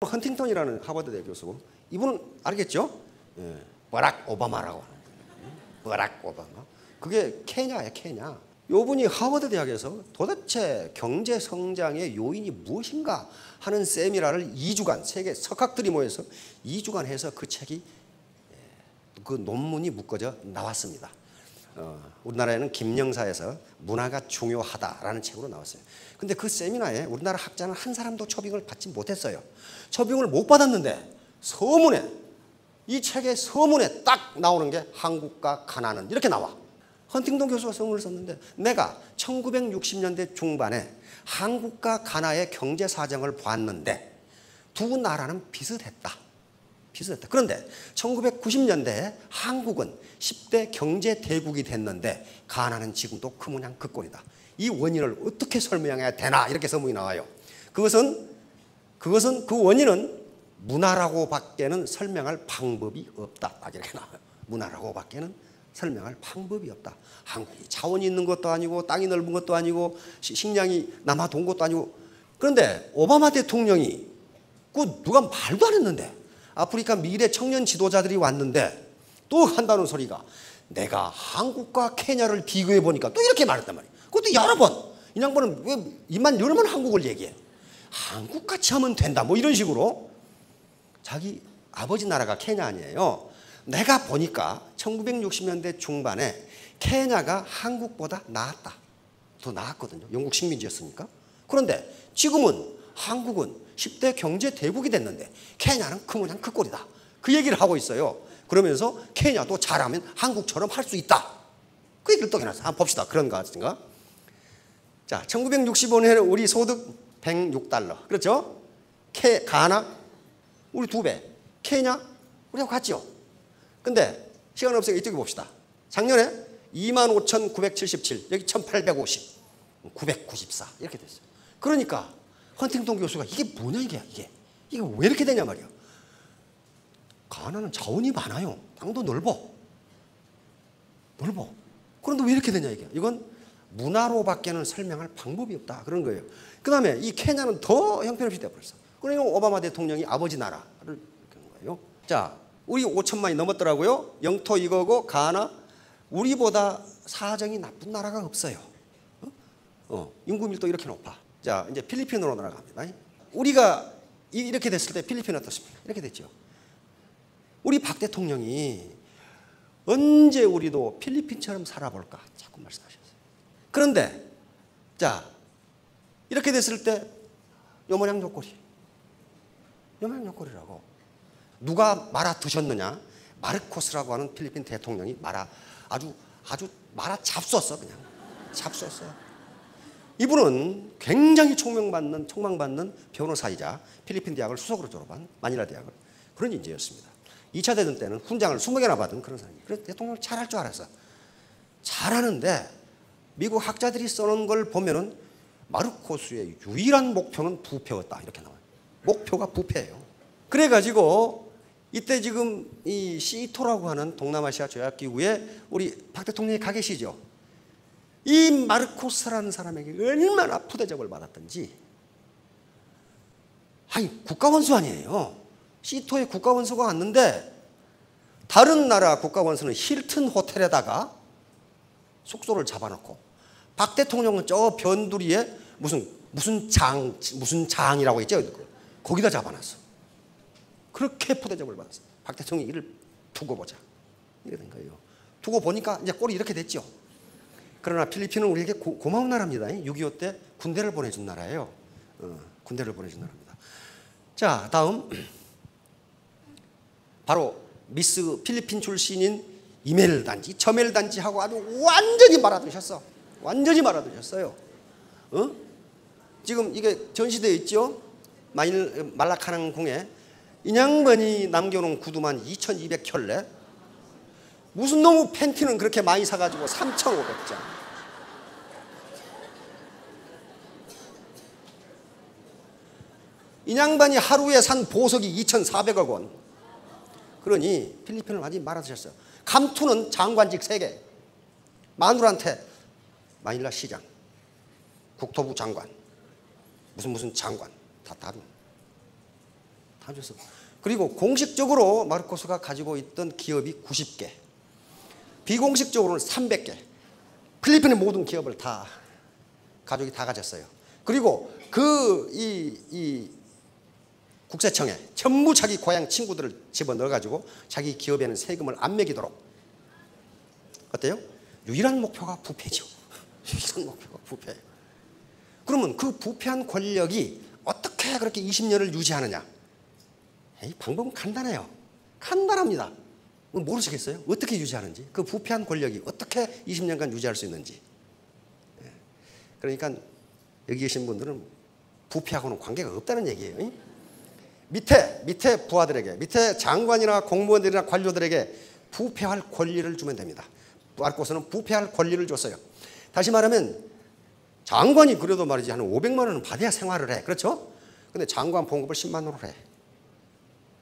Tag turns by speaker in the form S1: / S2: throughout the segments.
S1: 헌팅턴이라는 하버드대 교수, 이분은 알겠죠? 예, 버락 오바마라고 하는 거예요. 버락 오바마. 그게 케냐예요, 케냐. 요분이 하버드 대학에서 도대체 경제 성장의 요인이 무엇인가 하는 세미나를 2주간 세계 석학들이 모여서 2주간 해서 그 책이, 그 논문이 묶어져 나왔습니다. 우리나라에는 김영사에서 문화가 중요하다라는 책으로 나왔어요. 근데 그 세미나에 우리나라 학자는 한 사람도 초빙을 받지 못했어요. 초빙을 못 받았는데 서문에, 이 책의 서문에 딱 나오는 게 한국과 가나는 이렇게 나와. 헌팅턴 교수가 서문을 썼는데, 내가 1960년대 중반에 한국과 가나의 경제 사정을 봤는데 두 나라는 비슷했다. 그런데 1990년대에 한국은 10대 경제 대국이 됐는데 가나는 지금도 그 모양 그 꼴이다. 이 원인을 어떻게 설명해야 되나, 이렇게 서문이 나와요. 그것은 그 원인은 문화라고 밖에는 설명할 방법이 없다. 딱 이렇게 나와요. 문화라고 밖에는 설명할 방법이 없다. 한국이 자원이 있는 것도 아니고 땅이 넓은 것도 아니고 식량이 남아돈 것도 아니고. 그런데 오바마 대통령이 그 누가 말도 안 했는데 아프리카 미래 청년 지도자들이 왔는데 또 한다는 소리가, 내가 한국과 케냐를 비교해 보니까 또 이렇게 말했단 말이에요. 그것도 여러 번. 이 양반은 왜 입만 열면 한국을 얘기해. 한국같이 하면 된다, 뭐 이런 식으로. 자기 아버지 나라가 케냐 아니에요. 내가 보니까 1960년대 중반에 케냐가 한국보다 나았다. 더 나았거든요. 영국 식민지였으니까. 그런데 지금은 한국은 10대 경제 대국이 됐는데 케냐는 그 모양 그 꼴이다. 그 얘기를 하고 있어요. 그러면서 케냐도 잘하면 한국처럼 할 수 있다. 그 얘기를 또 해놨어요. 한번 봅시다. 그런가 같은가? 자, 1965년에 우리 소득 106달러. 그렇죠? 가나 우리 2배. 케냐 우리하고 같죠? 근데 시간 없으니까 이쪽에 봅시다. 작년에 25,977, 여기 1,850, 994 이렇게 됐어요. 그러니까 헌팅턴 교수가 이게 뭐냐, 이게 왜 이렇게 되냐 말이야. 가나는 자원이 많아요. 땅도 넓어. 그런데 왜 이렇게 되냐, 이게. 이건 문화로밖에는 설명할 방법이 없다, 그런 거예요. 그 다음에 이 케냐는 더 형편없이 되어버렸어. 그러니까 오바마 대통령이 아버지 나라를 이렇게 하는 거예요. 자, 우리 5천만이 넘었더라고요. 영토 이거고 가나, 우리보다 사정이 나쁜 나라가 없어요. 인구 밀도 이렇게 높아. 자, 이제 필리핀으로 나아갑니다. 우리가 이렇게 됐을 때 필리핀은 어떻습니까? 이렇게 됐죠. 우리 박 대통령이 언제 우리도 필리핀처럼 살아볼까 자꾸 말씀하셨어요. 그런데 자, 이렇게 됐을 때 요 모양 요 꼴이라고. 누가 말아 드셨느냐? 마르코스라고 하는 필리핀 대통령이 아주 말아 잡수었어. 그냥 잡수었어. 이분은 굉장히 총망받는 변호사이자 필리핀 대학을 수석으로 졸업한, 마닐라 대학을, 그런 인재였습니다. 2차 대전 때는 훈장을 20개나 받은 그런 사람이에요. 그래서 대통령을 잘할 줄 알았어. 잘하는데 미국 학자들이 써놓은 걸 보면은 마르코스의 유일한 목표는 부패였다, 이렇게 나와요. 목표가 부패예요. 그래가지고 이때 지금 이 시토라고 하는 동남아시아 조약기구에 우리 박 대통령이 가 계시죠. 이 마르코스라는 사람에게 얼마나 푸대접을 받았던지. 아니, 국가원수 아니에요. 시토에 국가원수가 왔는데 다른 나라 국가원수는 힐튼 호텔에다가 숙소를 잡아놓고 박 대통령은 저 변두리에 무슨 장이라고 있죠? 거기다 잡아놨어. 그렇게 푸대접을 받았어. 박 대통령이 이를 두고 보자, 이렇게 된 거예요. 두고 보니까 이제 꼴이 이렇게 됐죠. 그러나 필리핀은 우리에게 고마운 나라입니다. 6.25 때 군대를 보내준 나라예요. 군대를 보내준 나라입니다. 자, 다음 바로 미스 필리핀 출신인 이멜 단지, 저멜 단지하고 아주 완전히 말아드셨어. 완전히 말아드셨어요. 지금 이게 전시되어 있죠? 말라카낭 궁에. 이 양반이 남겨놓은 구두만 2,200켤레. 무슨 놈의 팬티는 그렇게 많이 사가지고 3,500장. 이 양반이 하루에 산 보석이 2,400억 원. 그러니 필리핀을 완전히 말아드셨어요. 감투는 장관직 3개. 마누라한테 마닐라 시장, 국토부 장관, 무슨 장관 다 다른. 아주 그리고 공식적으로 마르코스가 가지고 있던 기업이 90개, 비공식적으로는 300개. 필리핀의 모든 기업을 다 가족이 다 가졌어요. 그리고 이 국세청에 전부 자기 고향 친구들을 집어넣어가지고 자기 기업에는 세금을 안 매기도록. 어때요? 유일한 목표가 부패죠. 유일한 목표가 부패. 그러면 그 부패한 권력이 어떻게 그렇게 20년을 유지하느냐? 방법은 간단해요. 간단합니다. 모르시겠어요? 어떻게 유지하는지. 그 부패한 권력이 어떻게 20년간 유지할 수 있는지. 그러니까 여기 계신 분들은 부패하고는 관계가 없다는 얘기예요. 밑에 부하들에게, 밑에 장관이나 공무원들이나 관료들에게 부패할 권리를 주면 됩니다. 마르코스는 부패할 권리를 줬어요. 다시 말하면 장관이 그래도 말이지 한 500만 원은 받아야 생활을 해. 그렇죠? 근데 장관 봉급을 10만 원으로 해.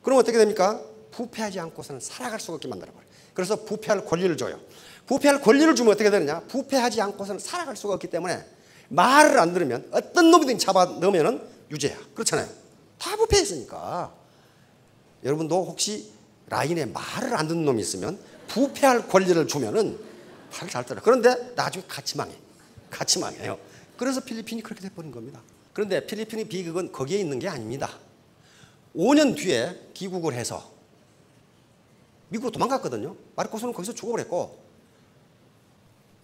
S1: 그럼 어떻게 됩니까? 부패하지 않고서는 살아갈 수가 없게 만들어버려요. 그래서 부패할 권리를 줘요. 부패할 권리를 주면 어떻게 되느냐? 부패하지 않고서는 살아갈 수가 없기 때문에 말을 안 들으면 어떤 놈이든 잡아 넣으면 유죄야. 그렇잖아요. 다 부패했으니까. 여러분도 혹시 라인에 말을 안 듣는 놈이 있으면 부패할 권리를 주면은 말을 잘 들어. 그런데 나중에 같이 망해. 같이 망해요. 그래서 필리핀이 그렇게 돼버린 겁니다. 그런데 필리핀의 비극은 거기에 있는 게 아닙니다. 5년 뒤에 귀국을 해서 미국으로 도망갔거든요. 마르코스는 거기서 죽어버렸고,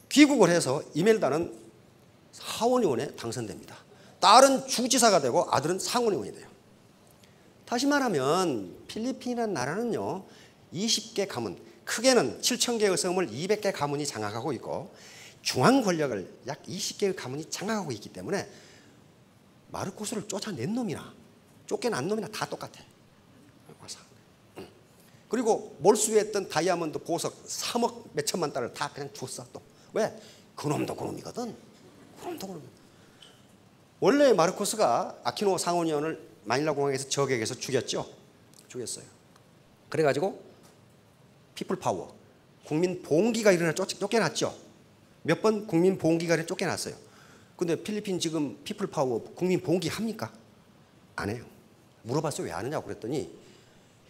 S1: 귀국을 해서 이멜다는 하원의원에 당선됩니다. 딸은 주지사가 되고 아들은 상원의원이 돼요. 다시 말하면 필리핀이라는 나라는요, 20개 가문, 크게는 7,000개의 섬을 200개 가문이 장악하고 있고 중앙 권력을 약 20개의 가문이 장악하고 있기 때문에 마르코스를 쫓아낸 놈이나 쫓겨난 놈이나 다 똑같아. 그리고 몰수했던 다이아몬드 보석 3억 몇천만 달러를 다 그냥 줬어. 또 왜? 그놈도 그놈이거든. 그놈도 그놈. 원래 마르코스가 아키노 상원의원을 마닐라 공항에서 저격해서 죽였죠. 죽였어요. 그래가지고 피플 파워, 국민 봉기가 일어나 쫓겨났죠. 몇 번 국민 봉기가 일어나 쫓겨났어요. 근데 필리핀 지금 피플 파워 국민 봉기 합니까? 안 해요. 물어봤어요. 왜 안 하냐고 그랬더니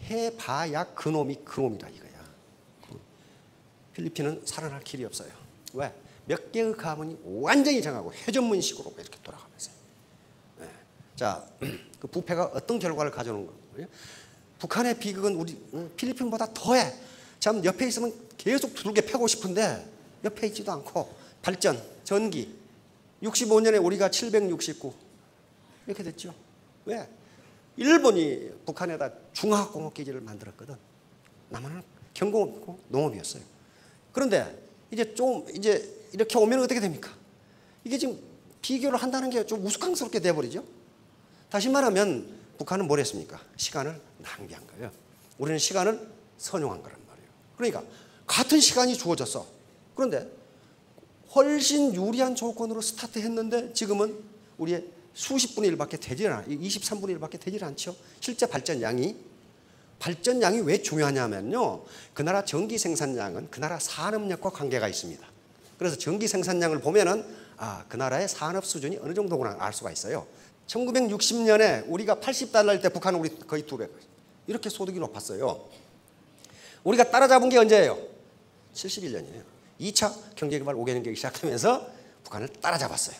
S1: 해봐야 그놈이 그놈이다 이거야. 필리핀은 살아날 길이 없어요. 왜? 몇 개의 가문이 완전히 장하고 회전문식으로 이렇게 돌아가면서. 네. 자, 그 부패가 어떤 결과를 가져오는 거예요? 북한의 비극은 우리 필리핀보다 더해. 참 옆에 있으면 계속 두들겨 패고 싶은데 옆에 있지도 않고. 발전, 전기. 65년에 우리가 769 이렇게 됐죠. 왜? 일본이 북한에다 중화학공업기지를 만들었거든. 남한은 경공업이고 농업이었어요. 그런데 이제 이렇게 오면 어떻게 됩니까? 이게 지금 비교를 한다는 게 좀 우스꽝스럽게 돼버리죠. 다시 말하면 북한은 뭘 했습니까? 시간을 낭비한 거예요. 우리는 시간을 선용한 거란 말이에요. 그러니까 같은 시간이 주어졌어. 그런데 훨씬 유리한 조건으로 스타트했는데 지금은 우리의 수십 분의 1밖에 되질 않아요. 23분의 1밖에 되질 않죠. 실제 발전량이 왜 중요하냐면요. 그 나라 전기 생산량은 그 나라 산업력과 관계가 있습니다. 그래서 전기 생산량을 보면은 그 나라의 산업 수준이 어느 정도구나 알 수가 있어요. 1960년에 우리가 80달러일 때 북한은 우리 거의 2배. 이렇게 소득이 높았어요. 우리가 따라잡은 게 언제예요? 71년이에요. 2차 경제개발 5개년 계획 시작하면서 북한을 따라잡았어요.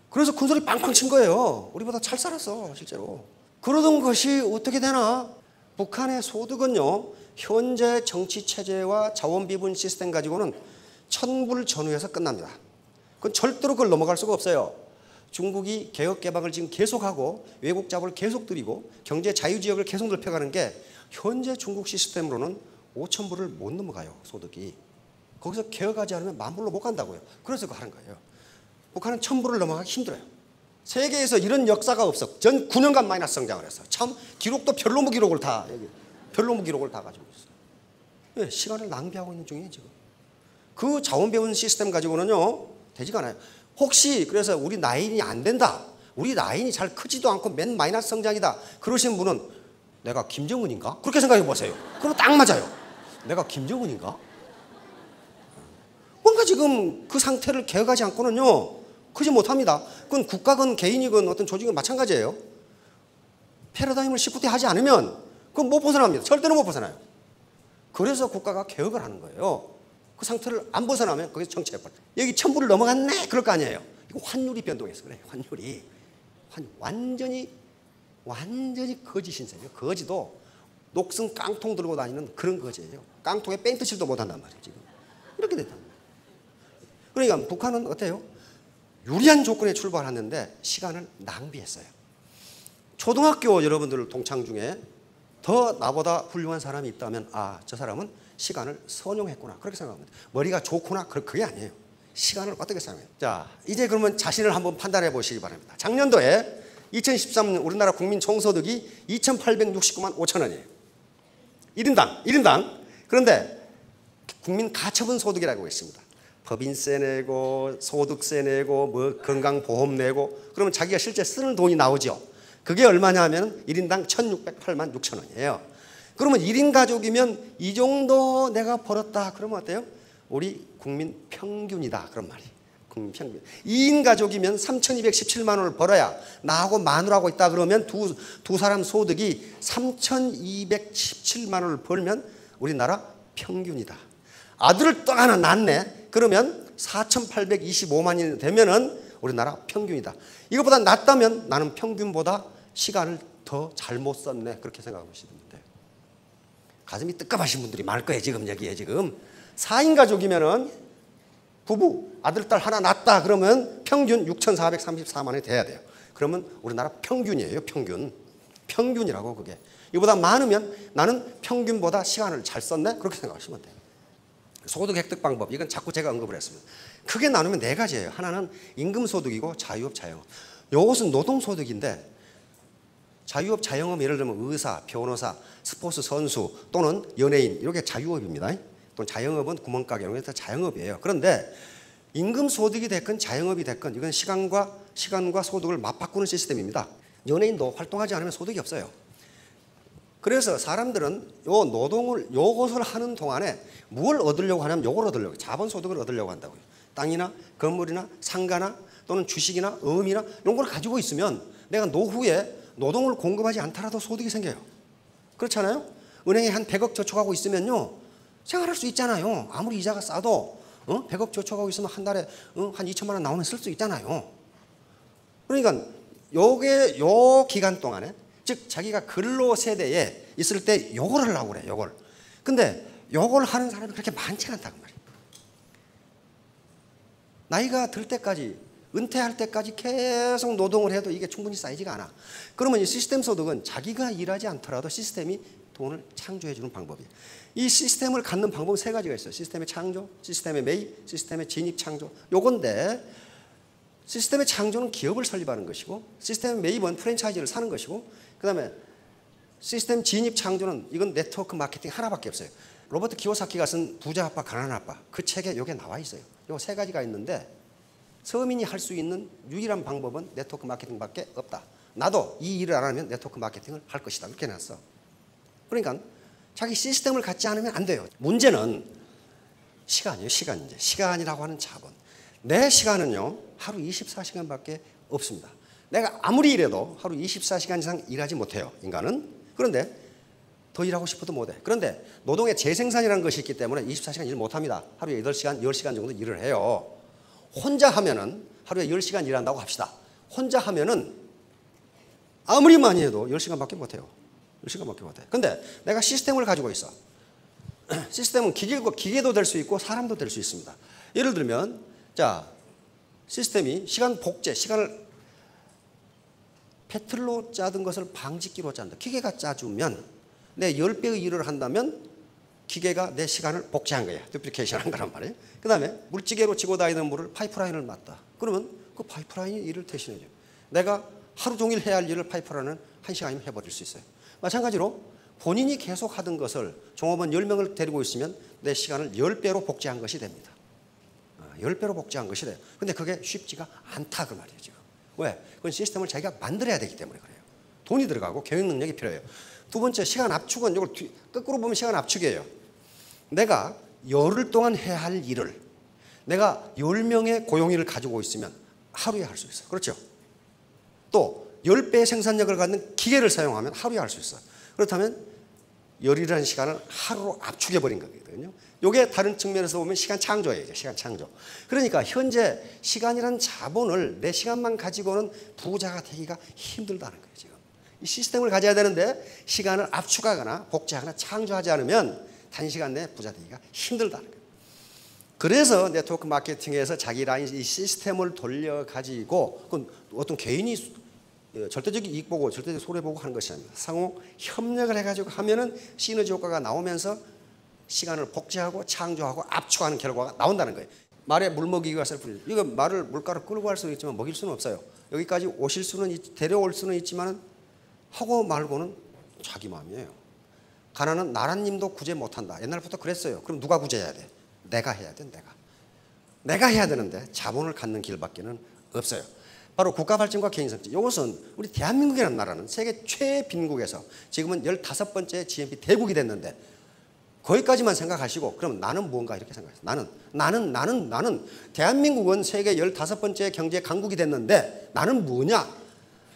S1: 그래서 큰소리 빵빵 친 거예요. 우리보다 잘 살았어 실제로. 그러던 것이 어떻게 되나? 북한의 소득은요, 현재 정치체제와 자원비분 시스템 가지고는 천불전후해서 끝납니다. 그건 절대로 그걸 넘어갈 수가 없어요. 중국이 개혁개방을 지금 계속하고 외국 자본을 계속 들이고 경제 자유지역을 계속 넓혀가는 게 현재 중국 시스템으로는 5,000불을 못 넘어가요. 소득이. 거기서 개혁하지 않으면 10,000불로 못 간다고요. 그래서 그거 하는 거예요. 북한은 1,000불을 넘어가기 힘들어요. 세계에서 이런 역사가 없어. 전 9년간 마이너스 성장을 했어. 참 기록도 별로무 기록을 다 가지고 있어요. 네, 시간을 낭비하고 있는 중이에요 지금. 그 자원배분 시스템 가지고는요 되지가 않아요. 혹시 그래서 우리 라인이 안 된다, 우리 라인이 잘 크지도 않고 맨 마이너스 성장이다 그러신 분은 내가 김정은인가? 그렇게 생각해 보세요. 그럼 딱 맞아요. 내가 김정은인가? 뭔가 지금 그 상태를 개혁하지 않고는요 크지 못합니다. 그건 국가건 개인이건 어떤 조직은 마찬가지예요. 패러다임을 19대 하지 않으면 그건 못 벗어납니다. 절대로 못 벗어나요. 그래서 국가가 개혁을 하는 거예요. 그 상태를 안 벗어나면 거기서 정체해버려. 여기 1000불을 넘어갔네? 그럴 거 아니에요. 이거 환율이 변동해서 그래요. 환율이. 완전히 거지 신세예요. 거지도 녹슨 깡통 들고 다니는 그런 거지예요. 깡통에 페인트칠도 못한단 말이에요. 지금 이렇게 됐단 말이에요. 그러니까 북한은 어때요? 유리한 조건에 출발했는데 시간을 낭비했어요. 초등학교 여러분들 동창 중에 더 나보다 훌륭한 사람이 있다면 저 사람은 시간을 선용했구나 그렇게 생각합니다. 머리가 좋구나 그게 아니에요. 시간을 어떻게 사용해요? 자, 이제 그러면 자신을 한번 판단해 보시기 바랍니다. 작년도에 2013년 우리나라 국민 총소득이 2,869만 5천 원이에요. 1인당. 그런데 국민 가처분 소득이라고 있습니다. 법인세 내고 소득세 내고 뭐 건강보험 내고 그러면 자기가 실제 쓰는 돈이 나오죠. 그게 얼마냐 하면 1인당 1,608만 6천 원이에요. 그러면 1인 가족이면 이 정도 내가 벌었다 그러면 어때요? 우리 국민 평균이다 그런 말이에요. 국민 평균. 2인 가족이면 3,217만 원을 벌어야 나하고 마누라하고 있다 그러면 두 사람 소득이 3,217만 원을 벌면 우리나라 평균이다. 아들을 또 하나 낳네. 그러면 4,825만이 되면은 우리나라 평균이다. 이것보다 낮다면 나는 평균보다 시간을 더 잘못 썼네. 그렇게 생각하고 계시면 돼요. 가슴이 뜨끔하신 분들이 많을 거예요. 지금 여기에 지금 4인 가족이면은 부부 아들 딸 하나 낳았다 그러면 평균 6,434만 원이 돼야 돼요. 그러면 우리나라 평균이에요. 평균이라고 그게. 이보다 많으면 나는 평균보다 시간을 잘 썼네. 그렇게 생각하시면 돼요. 소득 획득 방법 이건 자꾸 제가 언급을 했습니다. 크게 나누면 4가지예요. 하나는 임금소득이고 자유업 자영업. 이것은 노동소득인데 자유업 자영업 예를 들면 의사, 변호사, 스포츠 선수 또는 연예인 이렇게 자유업입니다. 또는 자영업은 구멍가게 이런 게 다 자영업이에요. 그런데 임금소득이 됐건 자영업이 됐건 이건 시간과 소득을 맞바꾸는 시스템입니다. 연예인도 활동하지 않으면 소득이 없어요. 그래서 사람들은 요것을 하는 동안에 뭘 얻으려고 하냐면 요걸 얻으려고 자본소득을 얻으려고 한다고요. 땅이나 건물이나 상가나 또는 주식이나 어음이나 이런 걸 가지고 있으면 내가 노후에 노동을 공급하지 않더라도 소득이 생겨요. 그렇잖아요? 은행에 한 100억 저축하고 있으면요 생활할 수 있잖아요. 아무리 이자가 싸도 100억 저축하고 있으면 한 달에 한 2천만 원 나오면 쓸 수 있잖아요. 그러니까 요 기간 동안에 즉 자기가 근로 세대에 있을 때 요걸 하려고 그래. 요걸. 근데 요걸 하는 사람이 그렇게 많지 않다고 말이에요. 나이가 들 때까지 은퇴할 때까지 계속 노동을 해도 이게 충분히 쌓이지가 않아. 그러면 이 시스템 소득은 자기가 일하지 않더라도 시스템이 돈을 창조해 주는 방법이에요. 이 시스템을 갖는 방법은 3가지가 있어요. 시스템의 창조, 시스템의 매입, 시스템의 진입 창조. 요건데 시스템의 창조는 기업을 설립하는 것이고 시스템의 매입은 프랜차이즈를 사는 것이고 그다음에 시스템 진입 창조는 이건 네트워크 마케팅 하나밖에 없어요. 로버트 키오사키가 쓴 부자 아빠 가난한 아빠 그 책에 이게 나와 있어요. 요 3가지가 있는데 서민이 할 수 있는 유일한 방법은 네트워크 마케팅밖에 없다. 나도 이 일을 안 하면 네트워크 마케팅을 할 것이다. 그렇게 해놨어. 그러니까 자기 시스템을 갖지 않으면 안 돼요. 문제는 시간이에요. 시간이라고 하는 자본. 내 시간은요 하루 24시간밖에 없습니다. 내가 아무리 일해도 하루 24시간 이상 일하지 못해요. 인간은. 그런데 더 일하고 싶어도 못해. 그런데 노동의 재생산이라는 것이 있기 때문에 24시간 일 못합니다. 하루에 8시간, 10시간 정도 일을 해요. 혼자 하면은 하루에 10시간 일한다고 합시다. 혼자 하면은 아무리 많이 해도 10시간밖에 못해요. 10시간밖에 못해. 근데 내가 시스템을 가지고 있어. 시스템은 기계도 될 수 있고 사람도 될 수 있습니다. 예를 들면 자 시스템이 시간 복제, 시간을 배틀로 짜던 것을 방직기로 짠다. 기계가 짜주면 내 10배의 일을 한다면 기계가 내 시간을 복제한 거야. 듀플리케이션 한 거란 말이에요. 그 다음에 물찌개로 치고 다니는 물을 파이프라인을 맞다. 그러면 그 파이프라인이 일을 대신해줘. 내가 하루 종일 해야 할 일을 파이프라인은 1시간이면 해버릴 수 있어요. 마찬가지로 본인이 계속 하던 것을 종업원 10명을 데리고 있으면 내 시간을 10배로 복제한 것이 됩니다. 10배로 복제한 것이 돼요. 근데 그게 쉽지가 않다 그 말이에요. 지금. 왜? 그건 시스템을 자기가 만들어야 되기 때문에 그래요. 돈이 들어가고 경영 능력이 필요해요. 두 번째 시간 압축은 이걸 거꾸로 보면 시간 압축이에요. 내가 열흘 동안 해야 할 일을 내가 10명의 고용인을 가지고 있으면 하루에 할 수 있어요. 그렇죠? 또 10배의 생산력을 갖는 기계를 사용하면 하루에 할 수 있어요. 그렇다면 열이라는 시간을 하루로 압축해 버린 거거든요. 이게 다른 측면에서 보면 시간 창조예요. 시간 창조. 그러니까 현재 시간이라는 자본을 내 시간만 가지고는 부자가 되기가 힘들다는 거예요. 지금 이 시스템을 가져야 되는데 시간을 압축하거나 복제하거나 창조하지 않으면 단시간 내에 부자 되기가 힘들다는 거예요. 그래서 네트워크 마케팅에서 자기 라인 이 시스템을 돌려가지고 어떤 개인이 절대적 이익 보고 절대적 손해 보고 하는 것이 아닙니다. 상호 협력을 해가지고 하면은 시너지 효과가 나오면서 시간을 복제하고 창조하고 압축하는 결과가 나온다는 거예요. 말에 물 먹이기가 셀프죠. 이거 말을 물가로 끌고 갈 수는 있지만 먹일 수는 없어요. 여기까지 오실 수는 데려올 수는 있지만 하고 말고는 자기 마음이에요. 가난은 나라님도 구제 못한다. 옛날부터 그랬어요. 그럼 누가 구제해야 돼? 내가 해야 돼. 내가 해야 되는데 자본을 갖는 길밖에는 없어요. 바로 국가발전과 개인성장. 이것은 우리 대한민국이라는 나라는 세계 최빈국에서 지금은 15번째 GNP 대국이 됐는데 거기까지만 생각하시고 그럼 나는 무언가 이렇게 생각해요. 나는 대한민국은 세계 15번째 경제 강국이 됐는데 나는 뭐냐?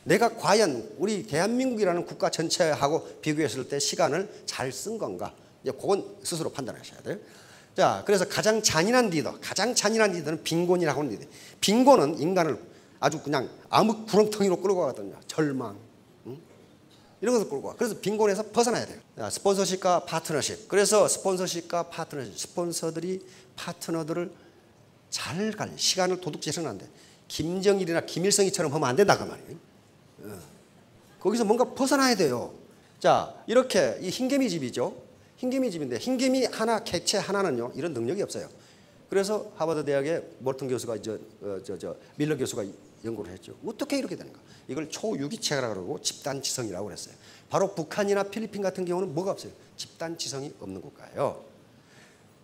S1: 내가 과연 우리 대한민국이라는 국가 전체하고 비교했을 때 시간을 잘 쓴 건가? 이제 그건 스스로 판단하셔야 돼요. 자, 그래서 가장 잔인한 리더는 빈곤이라고 하는 리더. 빈곤은 인간을 아주 그냥 암흑 구렁텅이로 끌고 가거든요. 절망, 이런 것을 끌고 가. 그래서 빈곤에서 벗어나야 돼요. 자, 스폰서십과 파트너십. 그래서 스폰서십과 파트너십. 스폰서들이 파트너들을 잘 관리, 시간을 도둑질은 안 돼. 김정일이나 김일성이처럼 하면 안 된다 그 말이에요. 거기서 뭔가 벗어나야 돼요. 자, 이렇게 이 흰개미 집이죠. 흰개미 집인데 흰개미 하나, 객체 하나는요 이런 능력이 없어요. 그래서 하버드 대학의 몰튼 교수가 밀러 교수가 연구를 했죠. 어떻게 이렇게 되는가? 이걸 초유기체라고 그러고 집단지성이라고 그랬어요. 바로 북한이나 필리핀 같은 경우는 뭐가 없어요? 집단지성이 없는 국가예요.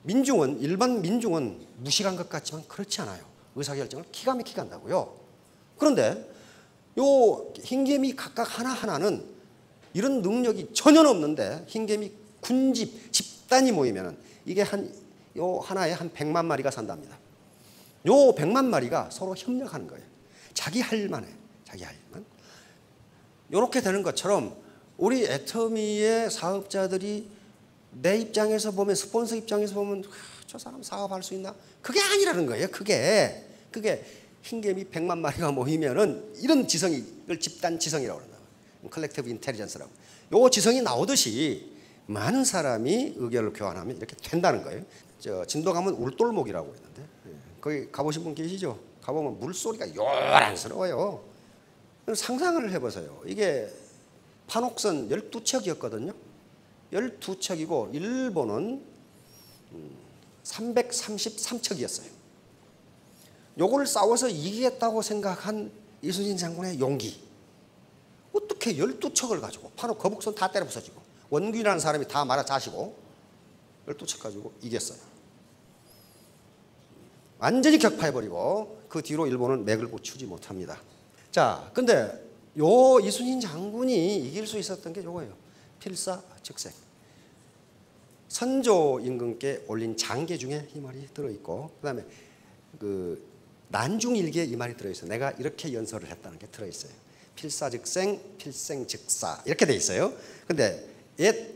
S1: 일반 민중은 무식한 것 같지만 그렇지 않아요. 의사결정을 기가 막히게 한다고요. 그런데 요 흰개미 각각 하나하나는 이런 능력이 전혀 없는데 흰개미 군집, 집단이 모이면은 이게 요 하나에 한 100만 마리가 산답니다. 요 100만 마리가 서로 협력하는 거예요. 자기 할 일만 해. 자기 할 일만. 요렇게 되는 것처럼 우리 애터미의 사업자들이 내 입장에서 보면 스폰서 입장에서 보면 저 사람 사업할 수 있나? 그게 아니라는 거예요. 그게 흰개미 100만 마리가 모이면은 이런 지성이 이걸 집단 지성이라고 그러나. 컬렉티브 인텔리전스라고. 요 지성이 나오듯이 많은 사람이 의견을 교환하면 이렇게 된다는 거예요. 진도 가면 울돌목이라고 있는데 거기 가보신 분 계시죠? 가보면 물소리가 요란스러워요. 상상을 해보세요. 이게 판옥선 12척이었거든요. 12척이고 일본은 333척이었어요. 요걸 싸워서 이기겠다고 생각한 이순신 장군의 용기. 어떻게 12척을 가지고 판옥 거북선 다 때려 부서지고 원균이라는 사람이 다 말아 자시고 12척 가지고 이겼어요. 완전히 격파해버리고 그 뒤로 일본은 맥을 붙이지 못합니다. 자, 근데 요 이순신 장군이 이길 수 있었던 게 요거예요. 필사즉생. 선조 임금께 올린 장계 중에 이 말이 들어있고 그 다음에 그 난중일기에 이 말이 들어있어요. 내가 이렇게 연설을 했다는 게 들어있어요. 필사즉생, 필생즉사 이렇게 돼 있어요. 근데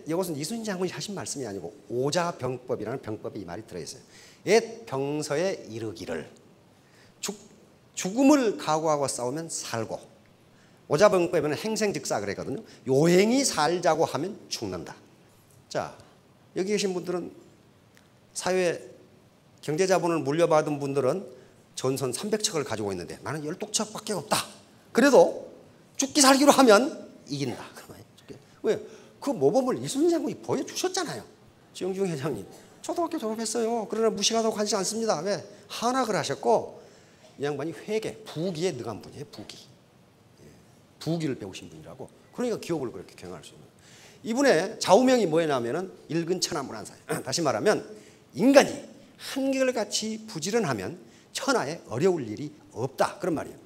S1: 이것은 이순신 장군이 하신 말씀이 아니고 오자병법이라는 병법에 이 말이 들어있어요. 옛 병서에 이르기를 죽음을 각오하고 싸우면 살고 오자병법에는 행생즉사 그랬거든요. 요행이 살자고 하면 죽는다. 자, 여기 계신 분들은 사회에 경제자본을 물려받은 분들은 전선 300척을 가지고 있는데 나는 12척밖에 없다. 그래도 죽기 살기로 하면 이긴다. 왜? 그 모범을 이순신 장군이 보여주셨잖아요. 지영중 회장님. 초등학교 졸업했어요. 그러나 무식하다고 하지 않습니다. 왜? 한학을 하셨고 이 양반이 회계, 부기에 능한 분이에요. 부기를 배우신 분이라고. 그러니까 기업을 그렇게 경영할 수 있는. 이분의 좌우명이 뭐냐면은 일근천하문안사예요. 다시 말하면 인간이 한결같이 부지런하면 천하에 어려울 일이 없다. 그런 말이에요.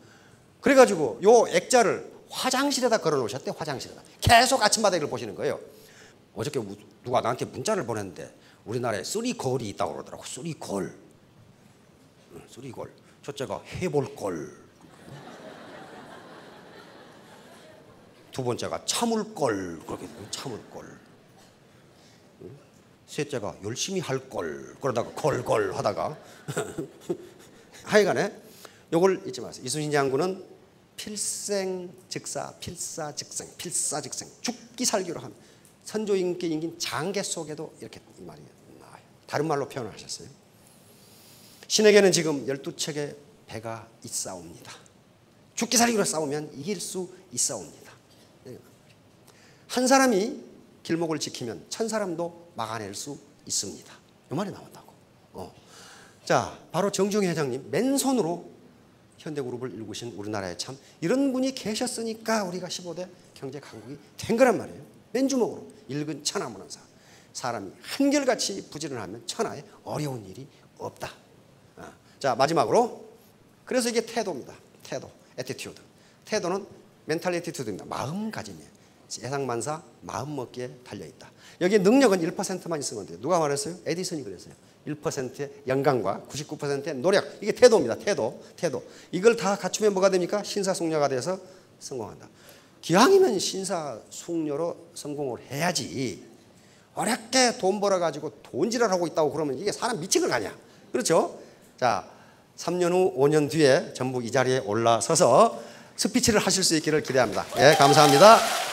S1: 그래가지고 요 액자를 화장실에다 걸어놓으셨대. 화장실에다. 계속 아침마다 이걸 보시는 거예요. 어저께 누가 나한테 문자를 보냈는데 우리나라에 쓰리걸이 있다고 그러더라고. 쓰리걸. 첫째가 해볼걸. 두 번째가 참을 걸. 그렇게 참을 걸. 셋째가 열심히 할 걸. 그러다가 걸걸 하다가 하여간에 요걸 잊지 마세요. 이순신 장군은 필생즉사, 필사즉생, 필사즉생, 죽기 살기로 한 선조님께 인긴 장계 속에도 이렇게 이 말이 나와요. 다른 말로 표현하셨어요. 신에게는 지금 12척의 배가 있사옵니다. 죽기 살기로 싸우면 이길 수 있사옵니다. 한 사람이 길목을 지키면 1000사람도 막아낼 수 있습니다. 이 말이 나온다고. 자, 바로 정중희 회장님 맨손으로 현대그룹을 일구신 우리나라에 참 이런 분이 계셨으니까 우리가 15대 경제 강국이 된 거란 말이에요. 맨주먹으로 일근 천하 무난사. 사람이 한결같이 부지런하면 천하에 어려운 일이 없다. 자, 마지막으로 그래서 이게 태도입니다. 태도, 애티튜드. 태도는 멘탈 애티튜드입니다. 마음가짐이에요. 예상만사 마음먹기에 달려있다. 여기에 능력은 1%만 있으면 돼요. 누가 말했어요? 에디슨이 그랬어요. 1%의 영감과 99%의 노력. 이게 태도입니다. 태도. 이걸 다 갖추면 뭐가 됩니까? 신사숙녀가 돼서 성공한다. 기왕이면 신사숙녀로 성공을 해야지. 어렵게 돈 벌어가지고 돈질하고 있다고 그러면 이게 사람 미친 걸 가냐. 그렇죠? 자, 3년 후, 5년 뒤에 전부 이 자리에 올라서서 스피치를 하실 수 있기를 기대합니다. 예, 감사합니다.